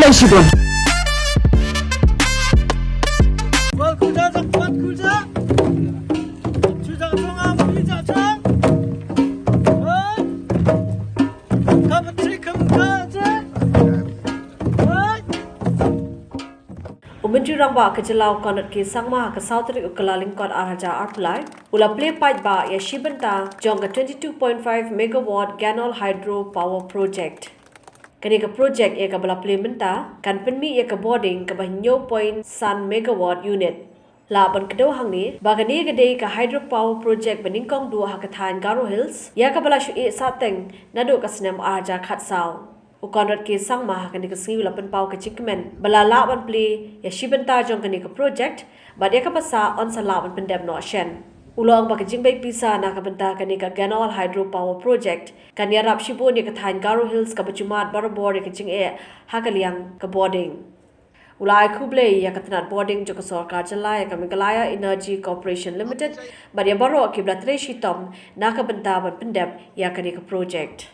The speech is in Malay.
Plie Shibynta Umenju rangba kejelau konat ke sangma ke sautri ukalaling kon arhaja arpulai ula Plie Paidbah ya Shibynta Jong 22.5 megawatt ganol hydro power project. Kani ke project ia ke bala Plie menta kan penmi ia ke boarding ke bahnyo point san megawatt unit. La ban kedo hang ni bagani gede ke hydro power project Banyngkong 2 hakathan Garo Hills ia ke bala syu sateng nado ke senam arhaja khatsau. Ukonrat ke sang mah kani ke singi lapan pau ke cikmen balala ban Plie ya Shibynta Jong kani ke project badia ka pasa on sala ban pendem no shen ulong ba ke jingbai pisa na ka benta kani ka ganol hydro power project kan ya rap shibo ni ka thain Garo Hills ka bachumat barabor ke jing e hakaliang ka boarding ulai khuble ya katnat boarding jo ka sarkar chala ya ka Meghalaya Energy Corporation Limited badia baro ke blatre shitom na ka benta ban pendem ya kani ka project